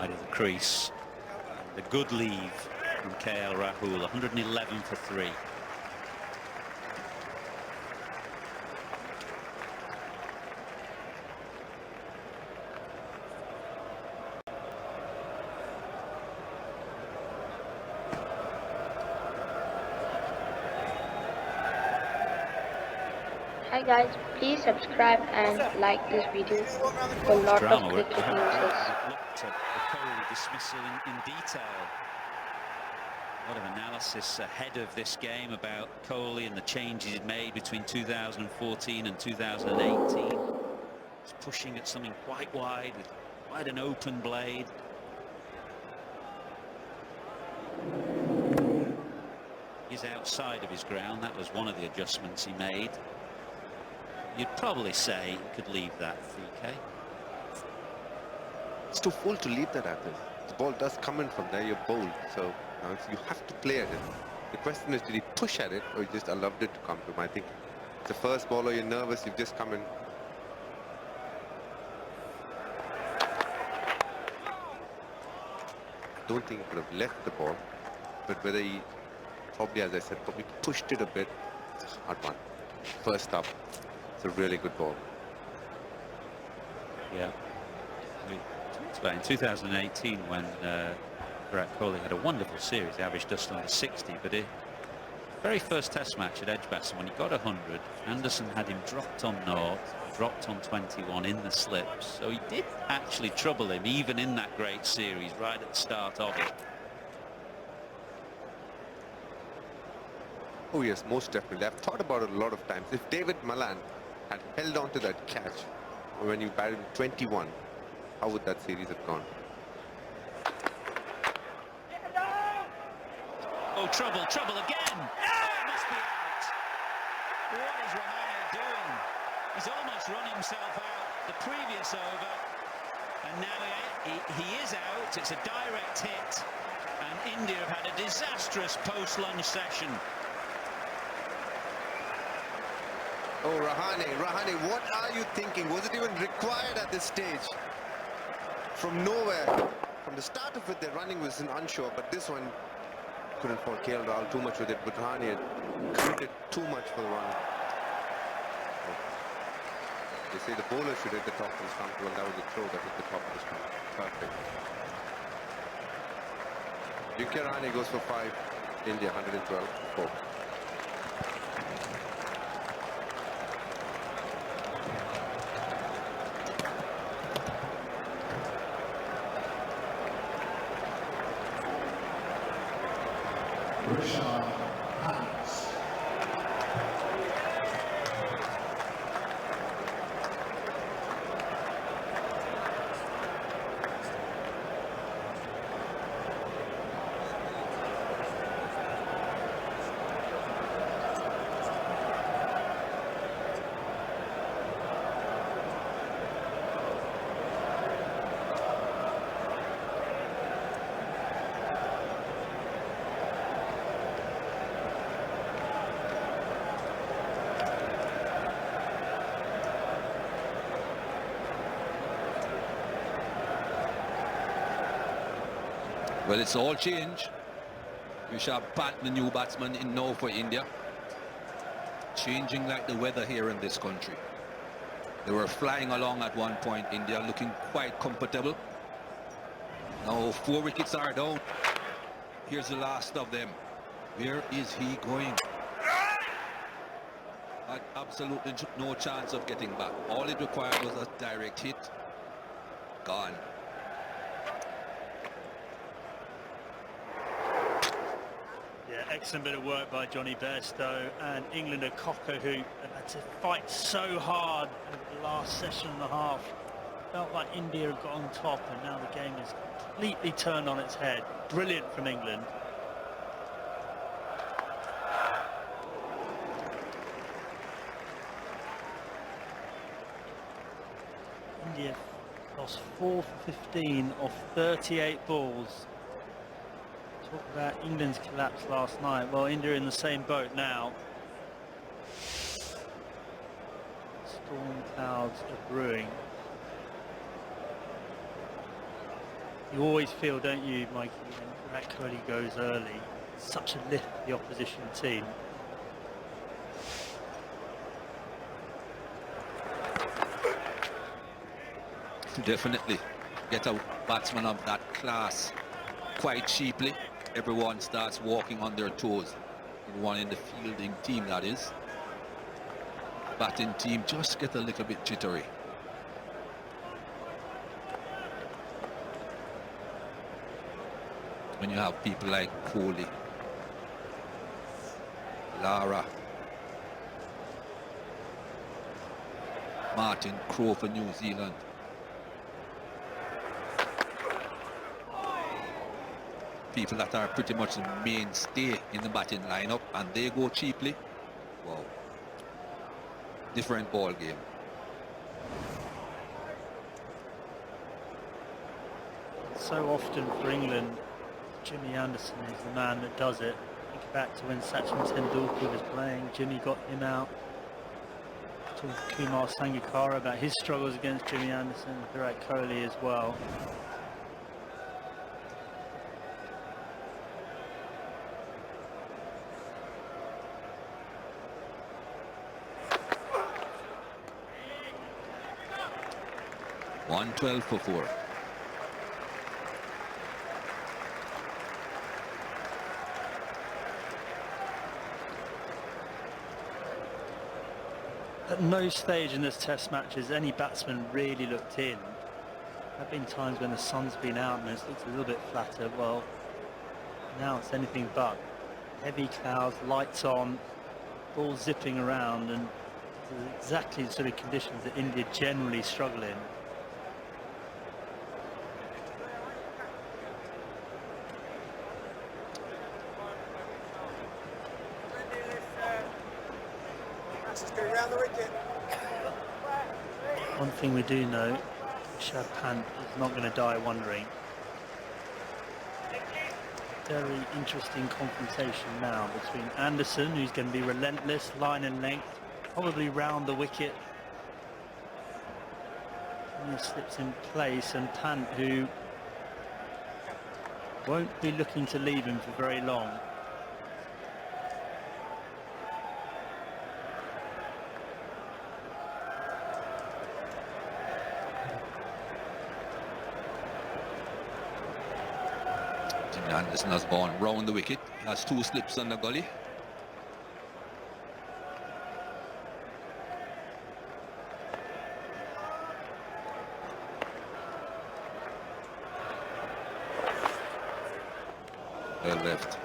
side of the crease. And a good leave from KL Rahul, 111 for 3. Hi guys, please subscribe and like this video for a lot of cricket news. Looked at the Kohli dismissal in detail. A lot of analysis ahead of this game about Kohli and the changes he'd made between 2014 and 2018. He's pushing at something quite wide with quite an open blade. He's outside of his ground. That was one of the adjustments he made. You'd probably say you could leave that 3K. It's too full to leave that at this. The ball does come in from there, you're bowled. So you have to play at it. The question is, did he push at it or he just allowed it to come to him? I think it's the first ball, or you're nervous, you've just come in. I don't think he could have left the ball, but whether he probably, as I said, probably pushed it a bit. It's a hard one. First up. A really good ball. Yeah. We talked about in 2018 when Virat Kohli had a wonderful series, he averaged just under 60, but the very first test match at Edgbaston, when he got 100, Anderson had him dropped on North, dropped on 21 in the slips, so he did actually trouble him even in that great series right at the start of it. Oh yes, most definitely. I've thought about it a lot of times. If David Malan had held on to that catch when you batted 21, how would that series have gone? Oh, trouble again! Oh, must be out! What is Rahane doing? He's almost run himself out the previous over, and now he is out. It's a direct hit, and India have had a disastrous post-lunch session. Oh, Rahane, what are you thinking? Was it even required at this stage? From nowhere, from the start of it, their running was unsure, but this one couldn't fall KL Rahul too much with it, but Rahane had committed too much for the run. They say the bowler should hit the top of the stump. Well, that was a throw that hit the top of the stump. Perfect. Rahane goes for 5, India 112 for 4. Well, it's all changed. We shall bat the new batsman in now for India. Changing like the weather here in this country. They were flying along at one point, India, looking quite comfortable. Now 4 wickets are down. Here's the last of them. Where is he going? Had absolutely no chance of getting back. All it required was a direct hit. Gone. Excellent bit of work by Johnny Bairstow, and England a cocker who had to fight so hard over the last session and a half. Felt like India had got on top, and now the game is completely turned on its head. Brilliant from England. India lost 4 for 15 off 38 balls. Talk about England's collapse last night. Well, India in the same boat now. Storm clouds are brewing. You always feel, don't you, Mikey, when Virat Kohli goes early, such a lift for the opposition team. Definitely. Get a batsman of that class quite cheaply. Everyone starts walking on their toes. Everyone in the fielding team, that is. Batting team just get a little bit jittery. When you have people like Kohli, Lara, Martin Crowe for New Zealand. People that are pretty much the mainstay in the batting lineup, and they go cheaply. Wow. Different ball game. So often for England, Jimmy Anderson is the man that does it. Think back to when Sachin Tendulkar was playing. Jimmy got him out. Talking to Kumar Sangakkara about his struggles against Jimmy Anderson, Virat Kohli as well. $112 for 4. At no stage in this test match has any batsman really looked in. There have been times when the sun's been out and it's looked a little bit flatter. Well, now it's anything but. Heavy clouds, lights on, ball zipping around, and exactly the sort of conditions that India generally struggle in. One thing we do know, Rishabh Pant is not going to die wondering. Very interesting confrontation now between Anderson, who's going to be relentless, line and length, probably round the wicket. And he slips in place, and Pant, who won't be looking to leave him for very long. Anderson has gone round the wicket. He has 2 slips on the gully. Well left.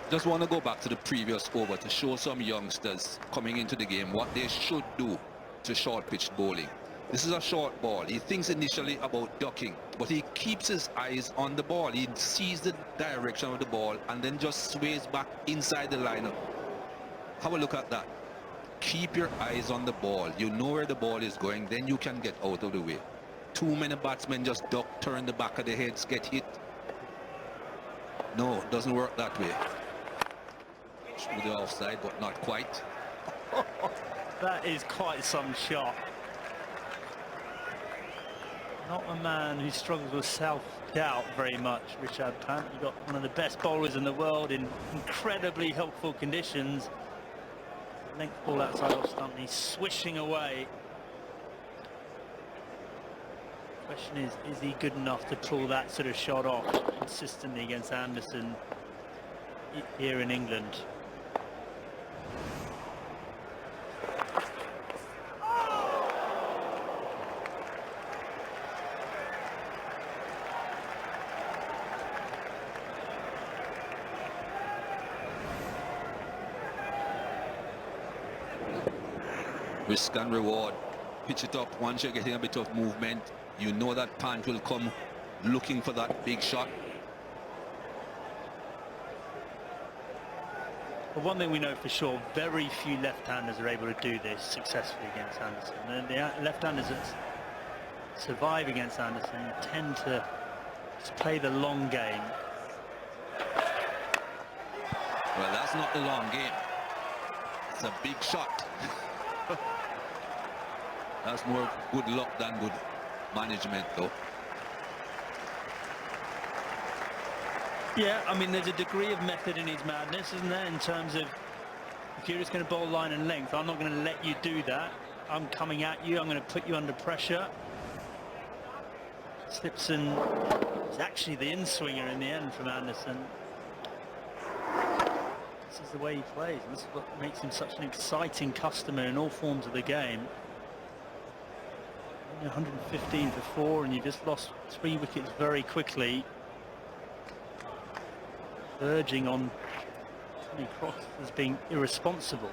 Just want to go back to the previous over to show some youngsters coming into the game what they should do to short pitch bowling. This is a short ball. He thinks initially about ducking, but he keeps his eyes on the ball. He sees the direction of the ball and then just sways back inside the lineup. Have a look at that. Keep your eyes on the ball. You know where the ball is going, then you can get out of the way. Too many batsmen just duck, turn the back of the heads, get hit. No, it doesn't work that way. Through the offside, but not quite. That is quite some shot. Not a man who struggles with self-doubt very much, Rishabh Pant. You've got one of the best bowlers in the world in incredibly helpful conditions. Length ball outside off stump, he's swishing away. Question is he good enough to pull that sort of shot off consistently against Anderson here in England? Risk and reward. Pitch it up. Once you're getting a bit of movement, you know that Pant will come looking for that big shot. But one thing we know for sure, very few left-handers are able to do this successfully against Anderson. And the left-handers that survive against Anderson tend to just play the long game. Well, that's not the long game. It's a big shot. That's more good luck than good management, though. Yeah, I mean, there's a degree of method in his madness, isn't there, in terms of if you're just going to bowl line and length, I'm not going to let you do that. I'm coming at you, I'm going to put you under pressure. Slipson is actually the in-swinger in the end from Anderson. This is the way he plays, and this is what makes him such an exciting customer in all forms of the game. Only 115 for 4, and you just lost 3 wickets very quickly. Verging on Tony Cross as being irresponsible.